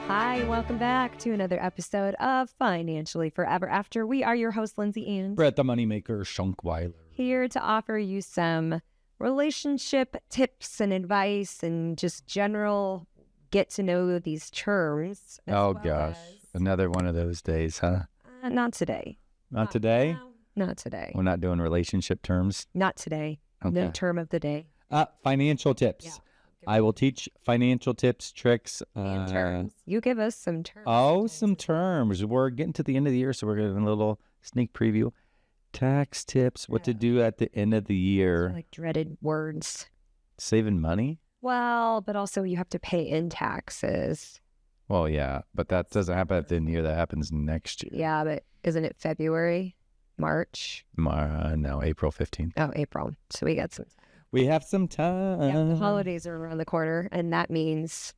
Hi, welcome back to another episode of Financially Forever After. We are your hosts, Lindsey and Brett, the moneymaker, Schunkweiler. here to offer you some relationship tips and advice and just general get to know these terms. Oh, gosh. Another one of those days, huh? Not today. Not today? No, not today. We're not doing relationship terms? Not today. Okay. No term of the day. Financial tips. Yeah. I will teach financial tips, tricks. And terms. You give us some terms. Oh, some terms. We're getting to the end of the year, so we're getting a little sneak preview. Tax tips, what to do at the end of the year. Like dreaded words. Saving money? Well, but also you have to pay in taxes. Well, yeah, but that doesn't happen at the end of the year. That happens next year. Yeah, but isn't it February, March? No, April 15th. Oh, April. So we got some time. We have some time. Yeah, the holidays are around the corner, and that means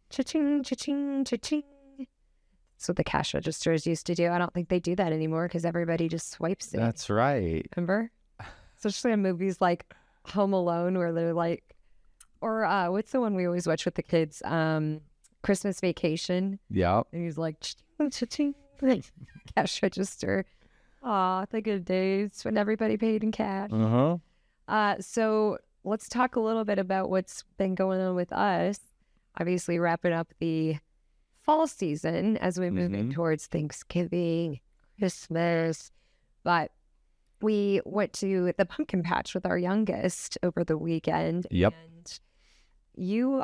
cha-ching, cha-ching, cha-ching. That's what the cash registers used to do. I don't think they do that anymore because everybody just swipes it. That's right. Remember? Especially in movies like Home Alone where they're like, or what's the one we always watch with the kids? Christmas Vacation. Yeah. And he's like, cha-ching, cha-ching, cash register. Aw, the good days when everybody paid in cash. Uh-huh. So let's talk a little bit about what's been going on with us. Obviously, wrapping up the fall season as we move in towards Thanksgiving, Christmas. But we went to the pumpkin patch with our youngest over the weekend. Yep. And you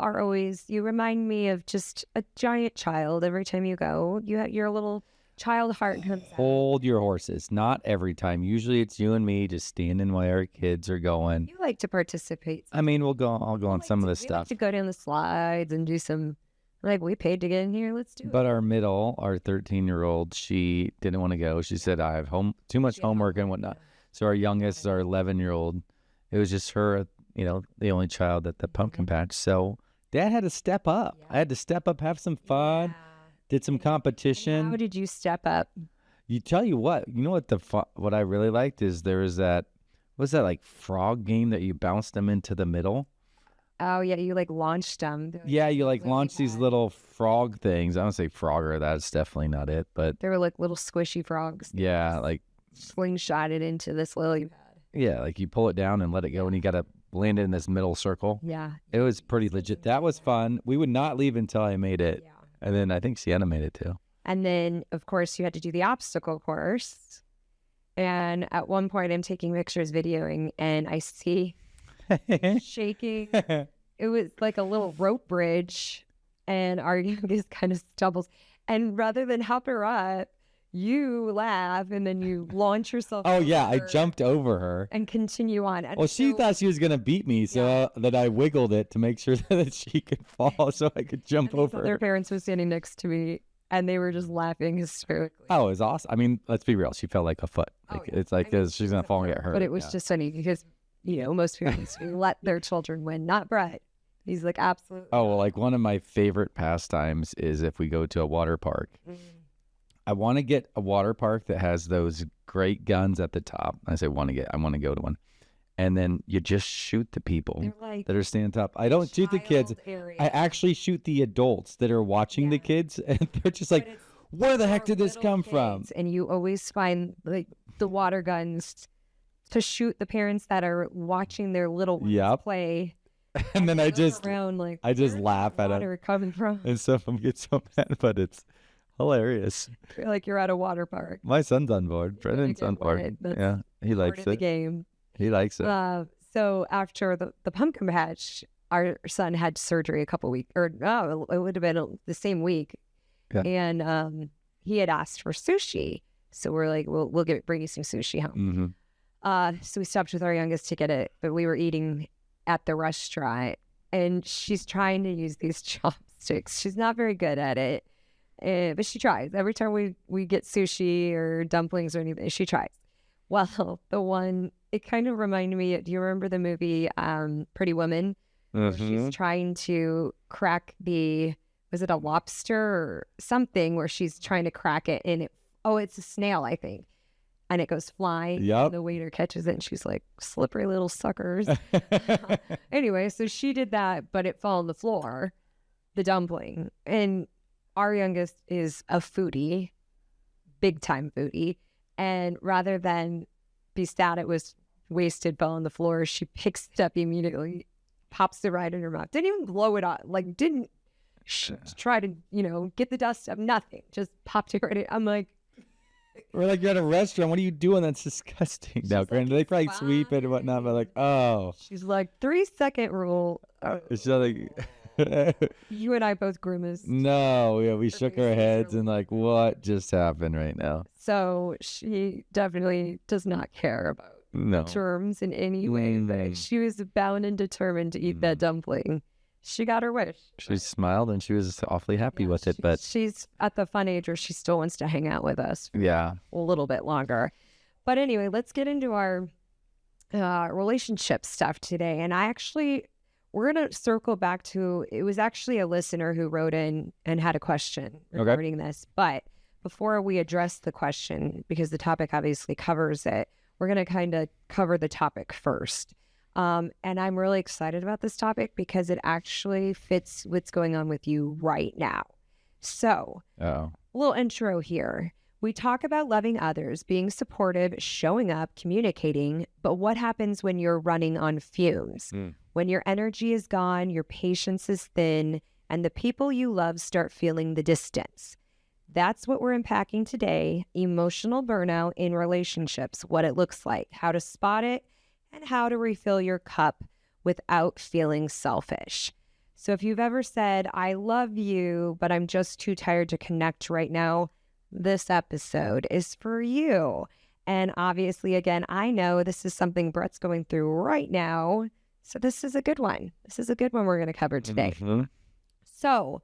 remind me of just a giant child every time you go. Your little child heart comes out. Hold your horses. Not every time. Usually it's you and me just standing while our kids are going. You like to participate. I mean, I'll go on some of the We like stuff. to go down the slides and do some, like, we paid to get in here. Let's do it. But our 13-year-old, she didn't want to go. She said, I have too much homework and whatnot. So our youngest, our 11-year-old, it was just her, the only child at the pumpkin patch. So Dad had to step up. I had to step up, have some fun. Yeah. Did some competition. How did you step up? You tell you what what I really liked is there was that, what was that, like frog game that you bounced them into the middle? Oh, yeah, you like launched them. Yeah, you like launch these little frog things. I don't say frogger, that's definitely not it, but They were like little squishy frogs. yeah, like Slingshotted into this lily pad. yeah, like you pull it down and let it go and you got to land it in this middle circle. Yeah. It was pretty legit. That was fun. We would not leave until I made it. Yeah. And then I think Sienna made it too. And then, of course, you had to do the obstacle course. And at one point, I'm taking pictures, videoing, and I see shaking. It was like a little rope bridge, and our youngest kind of stumbles. And rather than help her up, you laugh, and then you launch yourself. Oh yeah, I over jumped over her. and continue on. And Well, she so- thought she was going to beat me, so that I wiggled it to make sure that she could fall so I could jump over Their her. parents were standing next to me, and they were just laughing hysterically. Oh, it was awesome. I mean, let's be real. She fell like a foot. Like It's like she's going to fall and get hurt. But it was Yeah. just funny because, most parents let their children win, not Brett. He's like, absolutely. Oh, well, like one of my favorite pastimes is if we go to a water park. I want to get a water park that has those great guns at the top. I want to go to one. And then you just shoot the people They're like that are standing top. I don't shoot the kids. child area. I actually shoot the adults that are watching the kids. And they're just like, where the heck did this come from? And you always find like the water guns to shoot the parents that are watching their little ones play. And then I just around like laugh at water it. coming from. And some of them get so mad, but it's hilarious. Feel like you're at a water park. My son's on board. Brendan's on board. Yeah, he likes Part of the it. game. He likes it. So after the pumpkin patch, our son had surgery a couple weeks, or no, it would have been the same week. Yeah. And he had asked for sushi. So we're like, we'll bring you some sushi home. So we stopped with our youngest to get it, but we were eating at the restaurant, and she's trying to use these chopsticks. She's not very good at it, but she tries. Every time we get sushi or dumplings or anything, she tries. Well, it kind of reminded me, do you remember the movie Pretty Woman? Where she's trying to crack was it a lobster or something, where she's trying to crack it, and it's a snail, I think. And it goes flying. Yep. And the waiter catches it, and she's like, slippery little suckers. Anyway, so she did that, but it fell on the floor, the dumpling. And our youngest is a foodie, big time foodie. And rather than be sad it was wasted, fell on the floor, she picks it up immediately, pops it right in her mouth. Didn't even blow it off. Like, didn't try to, get the dust up. Nothing. Just popped it right in. I'm like, we're like, you're at a restaurant. What are you doing? That's disgusting. Now, granted, they probably sweep it and whatnot, but like, oh. She's like, 3-second rule. It's like, you and I both grimaced. no, yeah, we shook our heads and like, what just happened right now? So she definitely does not care about terms in any way. But she was bound and determined to eat that dumpling. She got her wish. She smiled and she was awfully happy with it. But she's at the fun age where she still wants to hang out with us for a little bit longer. But anyway, let's get into our relationship stuff today. And we're going to circle back to, it was actually a listener who wrote in and had a question regarding this. But before we address the question, because the topic obviously covers it, we're going to kind of cover the topic first. And I'm really excited about this topic because it actually fits what's going on with you right now. So, a little intro here. We talk about loving others, being supportive, showing up, communicating, but what happens when you're running on fumes? When your energy is gone, your patience is thin, and the people you love start feeling the distance. That's what we're unpacking today, emotional burnout in relationships, what it looks like, how to spot it, and how to refill your cup without feeling selfish. So if you've ever said, I love you, but I'm just too tired to connect right now, this episode is for you. And obviously, again, I know this is something Brett's going through right now. So this is a good one. This is a good one we're going to cover today. So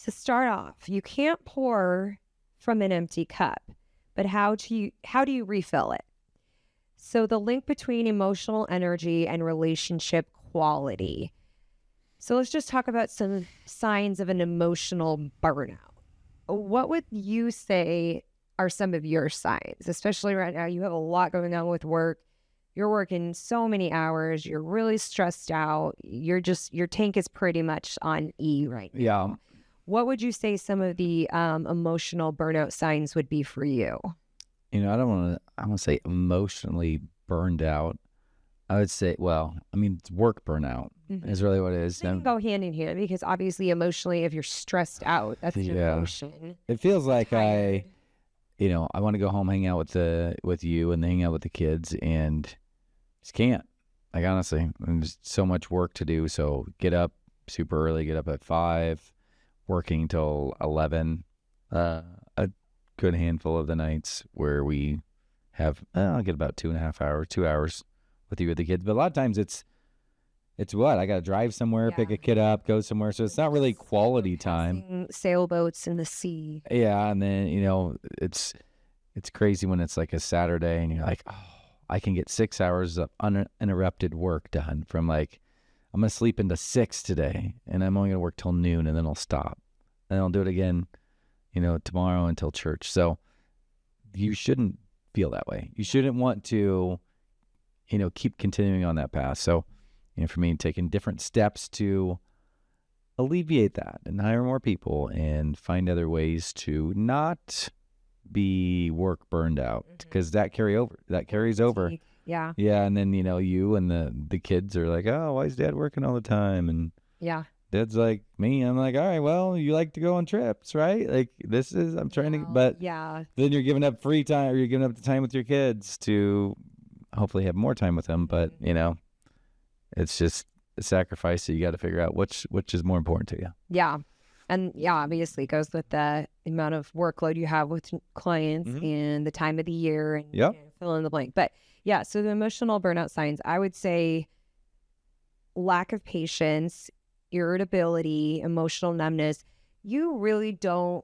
to start off, you can't pour from an empty cup, but how do you refill it? So the link between emotional energy and relationship quality. So let's just talk about some signs of an emotional burnout. What would you say are some of your signs? Especially right now, you have a lot going on with work. You're working so many hours. You're really stressed out. Your tank is pretty much on E right now. Yeah. What would you say some of the emotional burnout signs would be for you? I don't want to say emotionally burned out. I would say, it's work burnout is really what it is. They can go hand in hand because obviously emotionally, if you're stressed out, that's an emotion. It feels like I want to go home, hang out with you and hang out with the kids and just can't. Like, honestly, there's so much work to do. So get up super early, get up at 5, working till 11, a good handful of the nights where we have, I'll get about 2.5 hours, 2 hours with you with the kids. But a lot of times it's what? I got to drive somewhere, pick a kid up, go somewhere. So it's not really quality time. Sailboats in the sea. Yeah. And then, it's crazy when it's like a Saturday and you're like, oh, I can get 6 hours of uninterrupted work done from like, I'm going to sleep into 6 today and I'm only going to work till noon and then I'll stop. And I'll do it again, tomorrow until church. So you shouldn't feel that way. You shouldn't want to, keep continuing on that path. So, for me, taking different steps to alleviate that and hire more people and find other ways to not be work burned out because that carries over. Yeah. Yeah. And then, you and the kids are like, oh, why is dad working all the time? And dad's like me. I'm like, all right, well, you like to go on trips, right? Like I'm trying to, but then you're giving up free time or you're giving up the time with your kids to hopefully have more time with them. But, it's just a sacrifice that you got to figure out which is more important to you. Yeah. And obviously it goes with the amount of workload you have with clients and the time of the year and fill in the blank. But so the emotional burnout signs, I would say lack of patience, irritability, emotional numbness. You really don't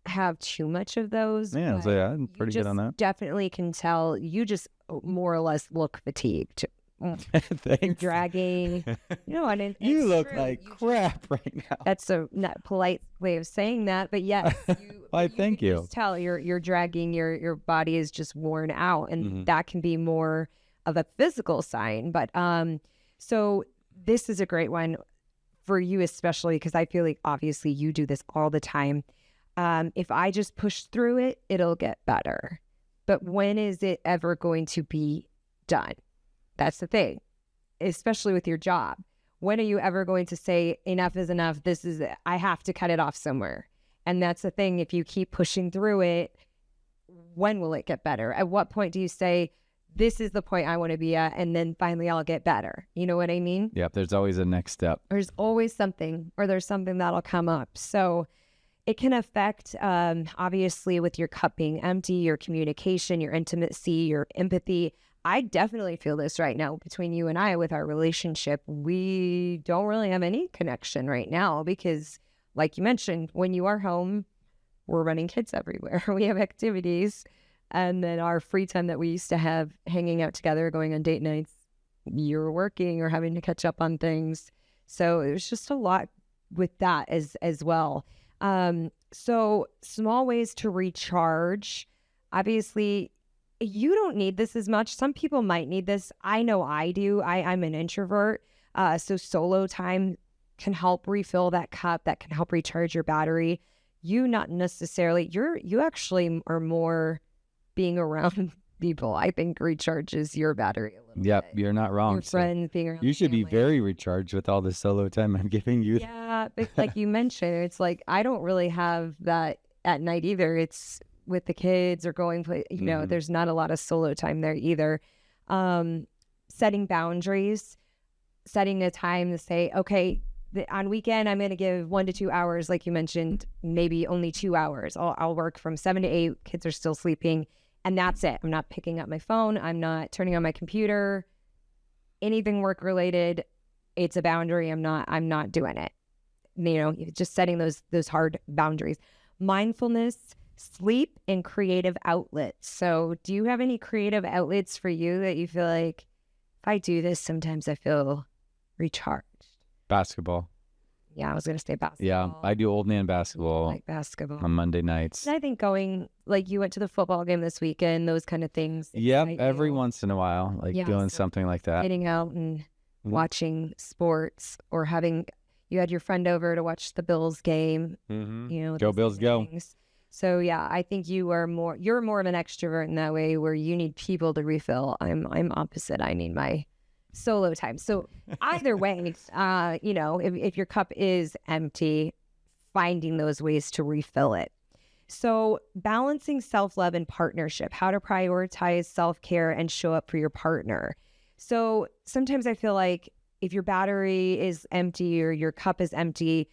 have too much of those. Yeah, so I'm pretty good on that. Definitely can tell you just more or less look fatigued. Thanks. You're dragging. And you look like crap right now. That's a not polite way of saying that, but yes. Thank you. Just tell you're dragging. Your body is just worn out, and that can be more of a physical sign. But so this is a great one for you especially, because I feel like obviously you do this all the time. If I just push through it, it'll get better. But when is it ever going to be done? That's the thing, especially with your job. When are you ever going to say enough is enough? This is it. I have to cut it off somewhere. And that's the thing. If you keep pushing through it, when will it get better? At what point do you say, this is the point I want to be at, and then finally I'll get better? You know what I mean? Yep. There's always a next step. There's always something, or there's something that'll come up. So it can affect, obviously, with your cup being empty, your communication, your intimacy, your empathy. I definitely feel this right now between you and I with our relationship. We don't really have any connection right now because, like you mentioned, when you are home, we're running kids everywhere. We have activities. And then our free time that we used to have hanging out together, going on date nights, you're working or having to catch up on things. So it was just a lot with that as well. So small ways to recharge. Obviously, you don't need this as much. Some people might need this. I know I do. I'm an introvert. So solo time can help refill that cup. That can help recharge your battery. You not necessarily, you actually are more being around people, I think, recharges your battery a little Yep, bit. you're not wrong. Your friends, being around you should be family. very recharged with all the solo time I'm giving you. Yeah, but like you mentioned, it's like I don't really have that at night either. It's with the kids or going play. You know, there's not a lot of solo time there either. Setting boundaries, setting a time to say, okay, on weekend I'm going to give 1 to 2 hours, like you mentioned, maybe only 2 hours. I'll work from 7 to 8. Kids are still sleeping. And that's it. I'm not picking up my phone. I'm not turning on my computer. Anything work related, it's a boundary. I'm not doing it. You know, just setting those hard boundaries. Mindfulness, sleep, and creative outlets. So do you have any creative outlets for you that you feel like, if I do this, sometimes I feel recharged? Basketball. Yeah, I was going to say basketball. Yeah, I do old man basketball like basketball on Monday nights. And I think going, like you went to the football game this weekend, those kind of things. Yep, every once in a while, like doing something like that. Getting out and watching sports, or you had your friend over to watch the Bills game. You know, go Bills, go. Things. So yeah, I think you're more of an extrovert in that way, where you need people to refill. I'm opposite. I need my solo time. So either way, you know, if your cup is empty, finding those ways to refill it. So balancing self-love and partnership, how to prioritize self-care and show up for your partner. So sometimes I feel like if your battery is empty or your cup is empty,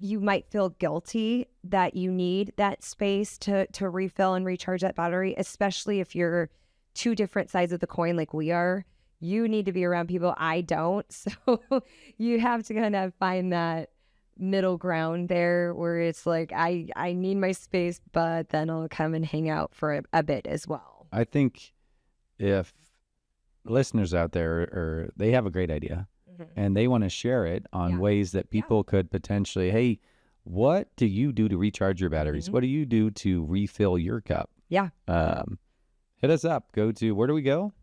you might feel guilty that you need that space to refill and recharge that battery, especially if you're two different sides of the coin like we are. You need to be around people. I don't. So you have to kind of find that middle ground there where it's like, I need my space, but then I'll come and hang out for a bit as well. I think if listeners out there they have a great idea and they want to share it on ways that people could potentially, hey, what do you do to recharge your batteries? What do you do to refill your cup? Yeah. Hit us up. Go to, where do we go?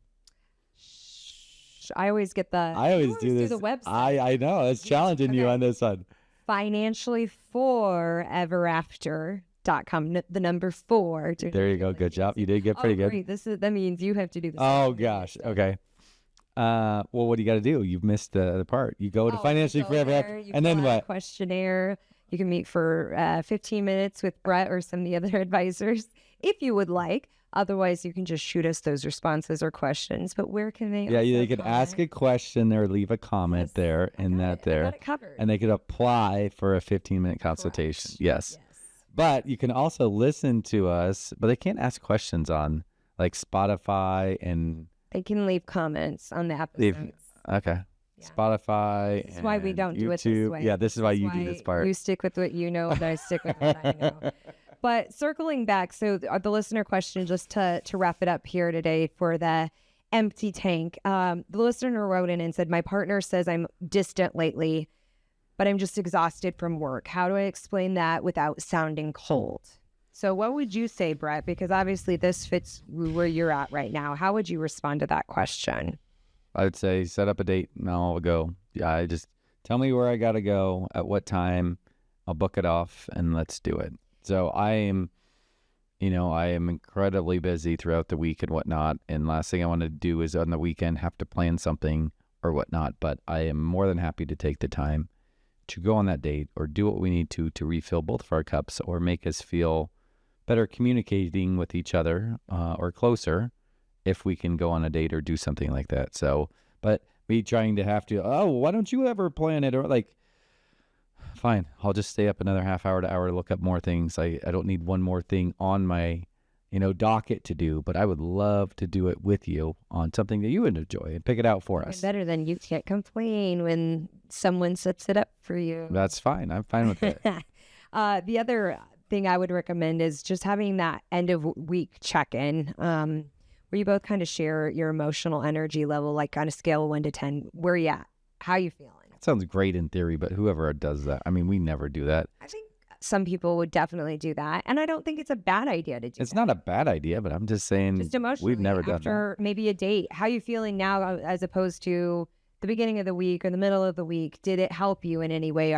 I always get the. I always do this. The website. I know. It's challenging you on this one. Financiallyforeverafter.com. The number 4. There you go. Good job. You did get pretty good. Great. That means you have to do this. Oh gosh. Okay. Well, what do you got to do? You've missed the part. You go to Financially Forever After, and then what? Questionnaire. You can meet for 15 minutes with Brett or some of the other advisors if you would like. Otherwise, you can just shoot us those responses or questions. But where can they? Yeah, they could ask a question or leave a comment there and that there. I got it covered. And they could apply for a 15-minute consultation. Yes. But you can also listen to us, but they can't ask questions on like Spotify and. They can leave comments on the episodes. Okay. Yeah. Spotify. This is why we don't YouTube. do it this way. Yeah, this is why you do this part. You stick with what you know, and I stick with what I know. But circling back, so the listener question, just to wrap it up here today for the empty tank. The listener wrote in and said, my partner says I'm distant lately, but I'm just exhausted from work. How do I explain that without sounding cold? So what would you say, Brett? Because obviously this fits where you're at right now. How would you respond to that question? I'd say set up a date and I'll go. Yeah, I just Tell me where I got to go, at what time. I'll book it off and let's do it. So I am incredibly busy throughout the week and whatnot. And last thing I want to do is on the weekend have to plan something or whatnot. But I am more than happy to take the time to go on that date or do what we need to refill both of our cups or make us feel better communicating with each other or closer if we can go on a date or do something like that. So, but me trying to have to, oh, why don't you ever plan it? Or like, fine, I'll just stay up another half hour to hour to look up more things. I don't need one more thing on my, docket to do, but I would love to do it with you on something that you would enjoy and pick it out for us. Better than you can't complain when someone sets it up for you. That's fine. I'm fine with it. The other thing I would recommend is just having that end of week check-in where you both kind of share your emotional energy level, like on a scale of 1 to 10. Where you at? How you feeling? That sounds great in theory, but whoever does that, I mean, we never do that. I think some people would definitely do that, and I don't think it's a bad idea to do It's that. not a bad idea, but I'm just saying, Just emotionally, we've never done after maybe a date. How you feeling now as opposed to the beginning of the week or the middle of the week? Did it help you in any way?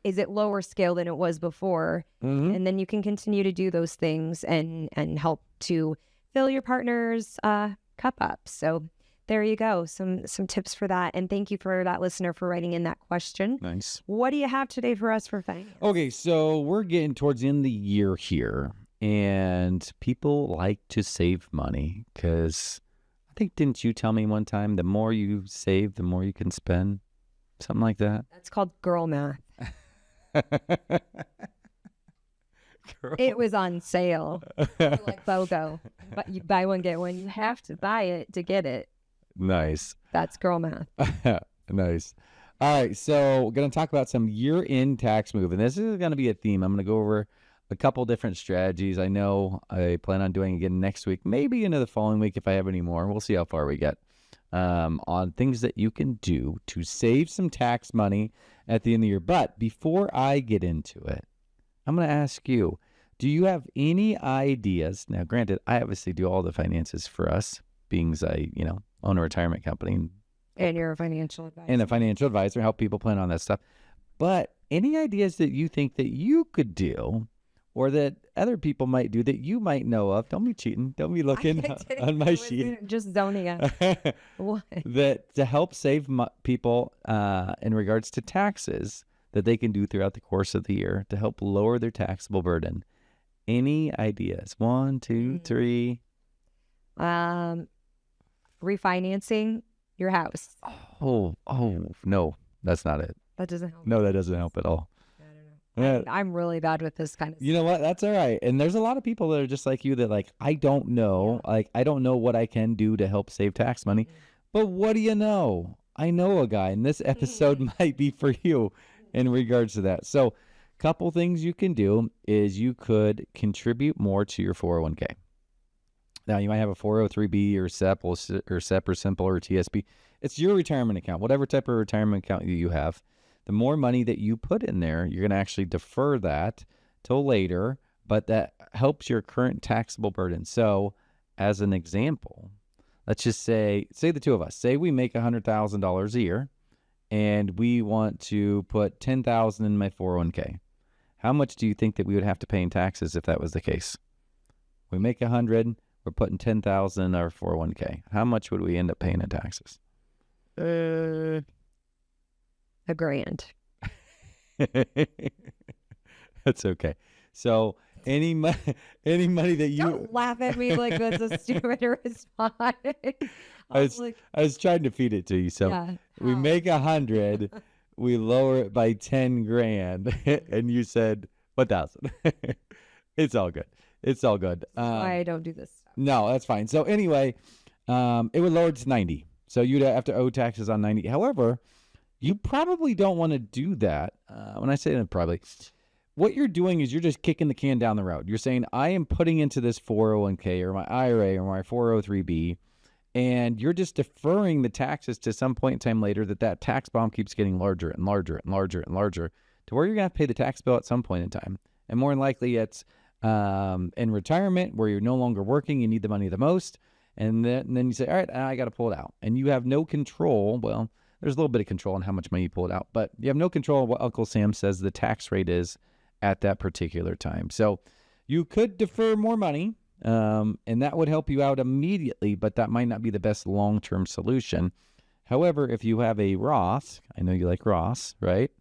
Is it lower scale than it was before? Mm-hmm. And then you can continue to do those things and help to fill your partner's cup up. So there you go. Some tips for that. And thank you for that listener for writing in that question. Nice. What do you have today for us for finance? Okay, so we're getting towards the end of the year here, and people like to save money because I think, didn't you tell me one time, the more you save, the more you can spend? Something like that. That's called girl math. Girl. It was on sale. Like BOGO. But you buy one, get one. You have to buy it to get it. Nice. That's girl math. Nice. All right, so we're going to talk about some year-end tax move, and this is going to be a theme. I'm going to go over a couple different strategies. I know I plan on doing again next week, maybe into the following week if I have any more. We'll see how far we get on things that you can do to save some tax money at the end of the year. But before I get into it, I'm going to ask you, do you have any ideas? Now, granted, I obviously do all the finances for us, being as I, own a retirement company. And you're a financial advisor. And a financial advisor, help people plan on that stuff. But any ideas that you think that you could do or that other people might do that you might know of? Don't be cheating. Don't be looking on my sheet. Just zoning out. What? That to help save people in regards to taxes that they can do throughout the course of the year to help lower their taxable burden. Any ideas? 1, 2, 3. Refinancing your house. Oh, no, that's not it. That doesn't help. No, that doesn't help at all. I don't know. Yeah. I'm really bad with this kind of stuff. You know what? That's all right. And there's a lot of people that are just like you that like, I don't know. Yeah. Like, I don't know what I can do to help save tax money. But what do you know? I know a guy, and this episode might be for you in regards to that. So couple things you can do is you could contribute more to your 401k. Now, you might have a 403b or SEP or Simple or TSP. It's your retirement account, whatever type of retirement account you have. The more money that you put in there, you're going to actually defer that till later, but that helps your current taxable burden. So as an example, let's just say the two of us, say we make $100,000 a year and we want to put $10,000 in my 401k. How much do you think that we would have to pay in taxes if that was the case? We make 100, we're putting 10,000 in our 401k. How much would we end up paying in taxes? $1,000. That's okay. So any money that you Don't laugh at me like that's a stupid response. I was trying to feed it to you. So Yeah. we make 100, we lower it by 10 grand, and you said 1,000. It's all good. It's all good. Why I don't do this stuff. No, that's fine. So anyway, it would lower it to 90. So you'd have to owe taxes on 90. However, you probably don't want to do that. When I say that, probably, what you're doing is you're just kicking the can down the road. You're saying, I am putting into this 401k or my IRA or my 403b, and you're just deferring the taxes to some point in time later that tax bomb keeps getting larger and larger and larger and larger to where you're going to have to pay the tax bill at some point in time. And more than likely, it's in retirement where you're no longer working, you need the money the most. And then you say, all right, I got to pull it out. And you have no control. Well, there's a little bit of control on how much money you pull it out, but you have no control of what Uncle Sam says the tax rate is at that particular time. So you could defer more money, and that would help you out immediately, but that might not be the best long-term solution. However, if you have a Roth, I know you like Roths, right?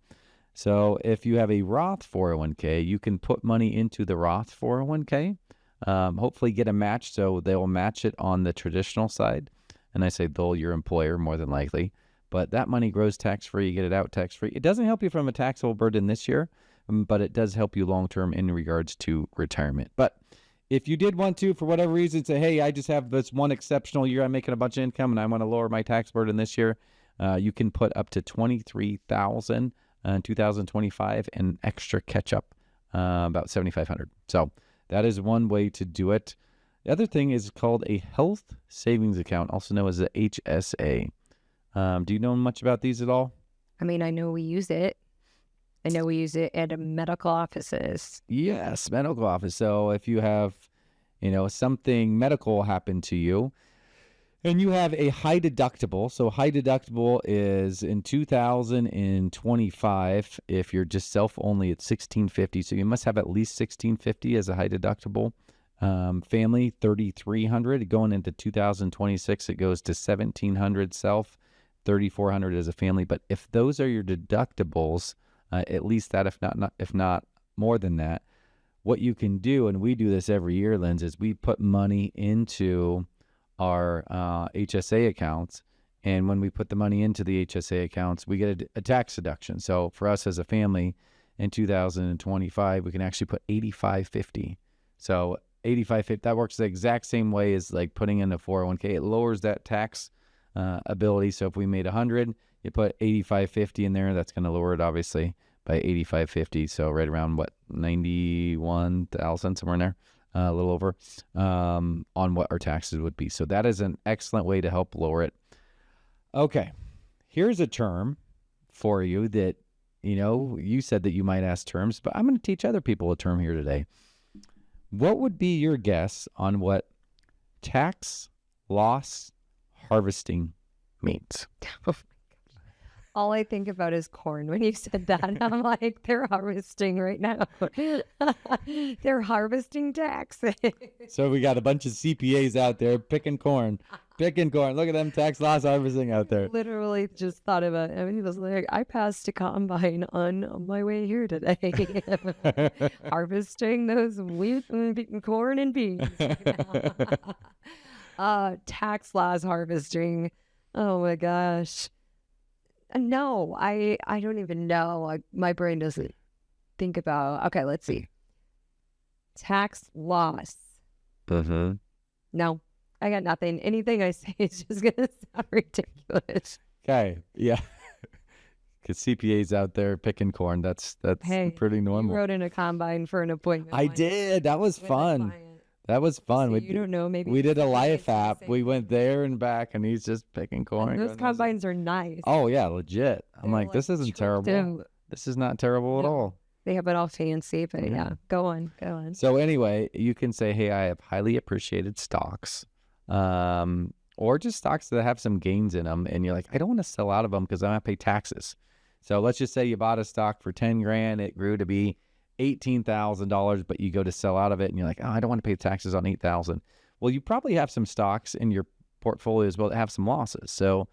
So if you have a Roth 401k, you can put money into the Roth 401k, hopefully get a match, so they'll match it on the traditional side. And I say they'll, your employer, more than likely. But that money grows tax-free, you get it out tax-free. It doesn't help you from a taxable burden this year, but it does help you long-term in regards to retirement. But if you did want to, for whatever reason, say, hey, I just have this one exceptional year, I'm making a bunch of income, and I want to lower my tax burden this year, you can put up to $23,000 in 2025 and extra catch-up, about $7,500. So that is one way to do it. The other thing is called a health savings account, also known as the HSA. Do you know much about these at all? I mean, I know we use it. I know we use it at medical offices. Yes, medical office. So if you have, something medical happen to you, and you have a high deductible. So high deductible is in 2025, if you're just self-only, it's $1,650. So you must have at least $1,650 as a high deductible. Family, $3,300. Going into 2026, it goes to $1,700 self, $3,400 as a family. But if those are your deductibles, at least that, if not more than that, what you can do, and we do this every year, Linz, is we put money into our HSA accounts, and when we put the money into the HSA accounts, we get a tax deduction. So for us as a family, in 2025, we can actually put $8,550. So $8,550, that works the exact same way as like putting in a 401k. It lowers that tax ability. So if we made $100, you put $8,550 in there. That's going to lower it obviously by $8,550. So right around $91,000, somewhere in there. A little over on what our taxes would be. So that is an excellent way to help lower it. Okay, here's a term for you that, you said that you might ask terms, but I'm going to teach other people a term here today. What would be your guess on what tax loss harvesting means? All I think about is corn when you said that. I'm like, they're harvesting right now. They're harvesting taxes. So we got a bunch of CPAs out there picking corn. Look at them tax loss harvesting out there. Literally just thought about it. I mean, he was like, I passed a combine on my way here today. Harvesting those wheat and corn and beans. Tax loss harvesting. Oh my gosh. No, I don't even know. My brain doesn't think about. Okay, let's see. Tax loss. Mm-hmm. No, I got nothing. Anything I say is just gonna sound ridiculous. Okay, yeah. Because CPAs out there picking corn, that's pretty normal. You rode in a combine for an appointment. I did. That was fun. That was fun. So you don't know, maybe we did a life app. We went there and back, and he's just picking corn. And those combines are nice. Oh yeah, legit. I'm like, this isn't terrible. This is not terrible at all. They have it all fancy, but yeah, go on. So anyway, you can say, hey, I have highly appreciated stocks, or just stocks that have some gains in them, and you're like, I don't want to sell out of them because I want to pay taxes. So let's just say you bought a stock for $10,000, it grew to be $18,000, but you go to sell out of it and you're like, oh, I don't want to pay taxes on $8,000. Well, you probably have some stocks in your portfolio as well that have some losses. So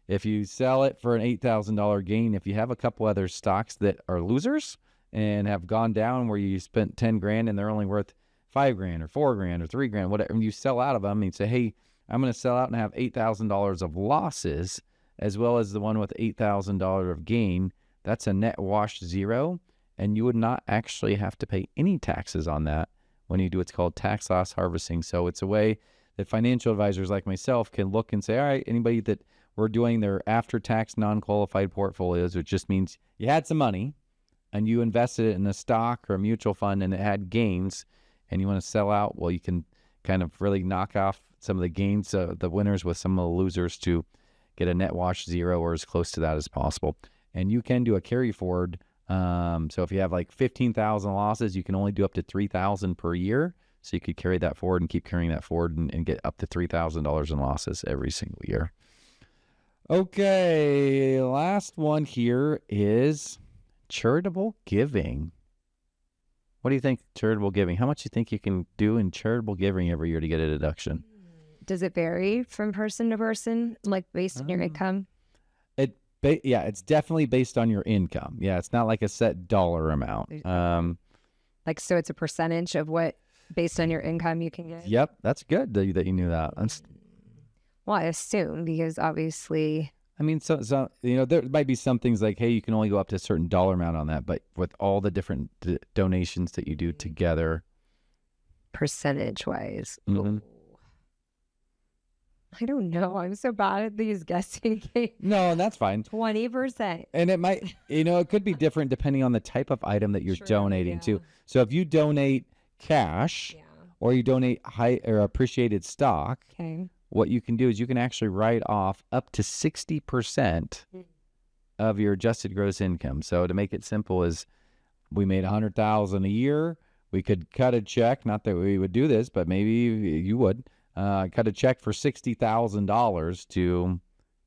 if you sell it for an $8,000 gain, if you have a couple other stocks that are losers and have gone down where you spent $10,000 and they're only worth $5,000 or $4,000 or $3,000, whatever, and you sell out of them and you say, hey, I'm going to sell out and have $8,000 of losses as well as the one with $8,000 of gain, that's a net wash zero. And you would not actually have to pay any taxes on that when you do what's called tax loss harvesting. So it's a way that financial advisors like myself can look and say, all right, anybody that we're doing their after-tax non-qualified portfolios, which just means you had some money and you invested it in a stock or a mutual fund and it had gains and you want to sell out, well, you can kind of really knock off some of the gains, the winners with some of the losers to get a net wash zero or as close to that as possible. And you can do a carry forward. So if you have like 15,000 losses, you can only do up to 3,000 per year. So you could carry that forward and keep carrying that forward and get up to $3,000 in losses every single year. Okay, last one here is charitable giving. What do you think charitable giving? How much do you think you can do in charitable giving every year to get a deduction? Does it vary from person to person, like based on your income? Yeah, it's definitely based on your income. Yeah, it's not like a set dollar amount. Like, so it's a percentage of what, based on your income, you can get? Yep, that's good that you knew that. Well, I assume, because obviously... I mean, so there might be some things like, hey, you can only go up to a certain dollar amount on that, but with all the different donations that you do together, percentage-wise. Mm-hmm. I don't know. I'm so bad at these guessing games. No, that's fine. 20%. And it might, it could be different depending on the type of item that you're donating to. So if you donate cash or you donate high or appreciated stock, what you can do is you can actually write off up to 60% of your adjusted gross income. So to make it simple is we made $100,000 a year. We could cut a check, not that we would do this, but maybe you would cut a check for $60,000 to,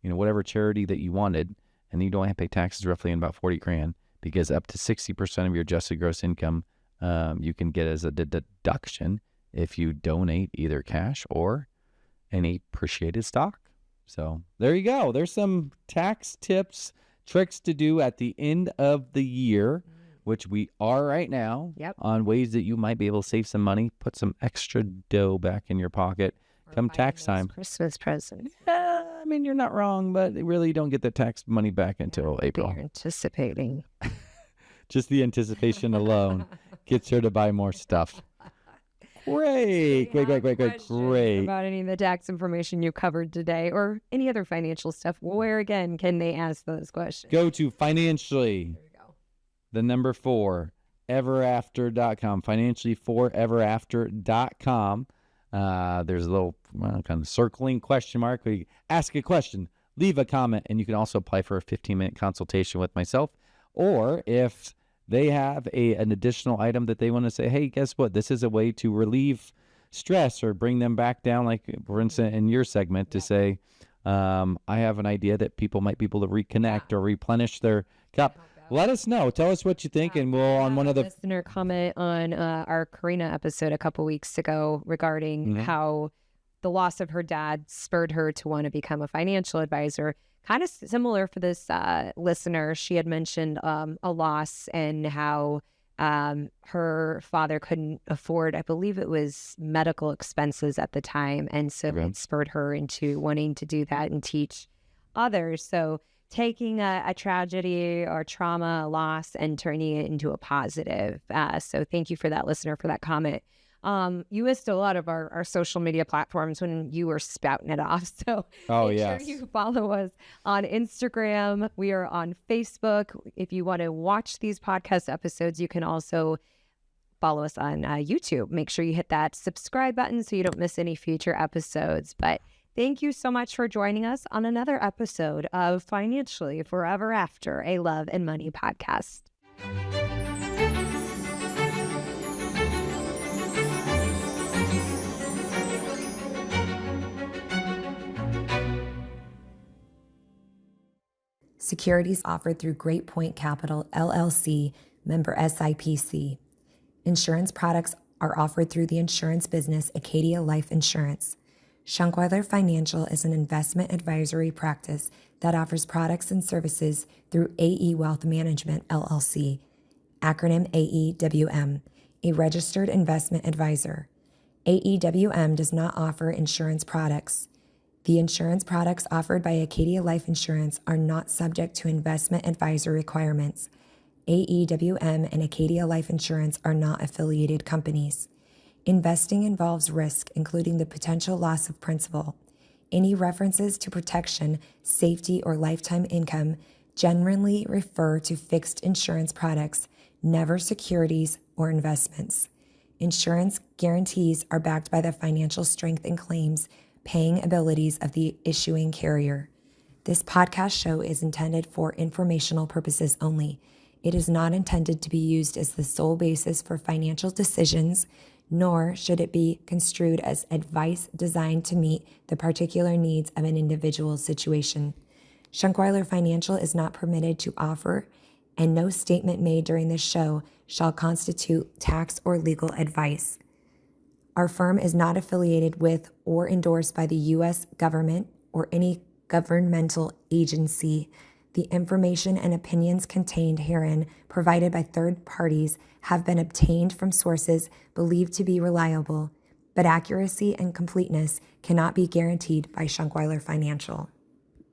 whatever charity that you wanted. And you don't have to pay taxes roughly in about 40 grand because up to 60% of your adjusted gross income, you can get as a deduction if you donate either cash or any appreciated stock. So there you go. There's some tax tips, tricks to do at the end of the year, which we are right now, on ways that you might be able to save some money, put some extra dough back in your pocket come tax time. Christmas present. I mean, you're not wrong, but really you don't get the tax money back until April. You're anticipating. Just the anticipation alone gets her to buy more stuff. Great. About any of the tax information you covered today or any other financial stuff, where again can they ask those questions? Go to financially, there we go. the number 4, everafter.com, financially4everafter.com. There's a little kind of circling question mark where you ask a question, leave a comment, and you can also apply for a 15-minute consultation with myself. Or if they have an additional item that they want to say, hey, guess what? This is a way to relieve stress or bring them back down, like, for instance, in your segment, to say, I have an idea that people might be able to reconnect or replenish their cup. Let us know. Tell us what you think, and we'll on one of the listener comment on our Karina episode a couple weeks ago regarding how the loss of her dad spurred her to want to become a financial advisor. Kind of similar for this listener. She had mentioned a loss and how her father couldn't afford, I believe it was medical expenses at the time, and so it spurred her into wanting to do that and teach others. So taking a tragedy or trauma, a loss, and turning it into a positive. So thank you for that, listener, for that comment. You missed a lot of our social media platforms when you were spouting it off. So make sure you follow us on Instagram. We are on Facebook. If you want to watch these podcast episodes, you can also follow us on YouTube. Make sure you hit that subscribe button so you don't miss any future episodes. But thank you so much for joining us on another episode of Financially Forever After, a Love and Money podcast. Securities offered through Great Point Capital, LLC, member SIPC. Insurance products are offered through the insurance business Acadia Life Insurance. Schunkweiler Financial is an investment advisory practice that offers products and services through AE Wealth Management, LLC, acronym AEWM, a registered investment advisor. AEWM does not offer insurance products. The insurance products offered by Acadia Life Insurance are not subject to investment advisor requirements. AEWM and Acadia Life Insurance are not affiliated companies. Investing involves risk, including the potential loss of principal. Any references to protection, safety, or lifetime income generally refer to fixed insurance products, never securities or investments. Insurance guarantees are backed by the financial strength and claims paying abilities of the issuing carrier. This podcast show is intended for informational purposes only. It is not intended to be used as the sole basis for financial decisions, nor should it be construed as advice designed to meet the particular needs of an individual situation. Schunkweiler Financial is not permitted to offer, and no statement made during this show shall constitute tax or legal advice. Our firm is not affiliated with or endorsed by the U.S. government or any governmental agency. The information and opinions contained herein, provided by third parties, have been obtained from sources believed to be reliable, but accuracy and completeness cannot be guaranteed by Schunkweiler Financial.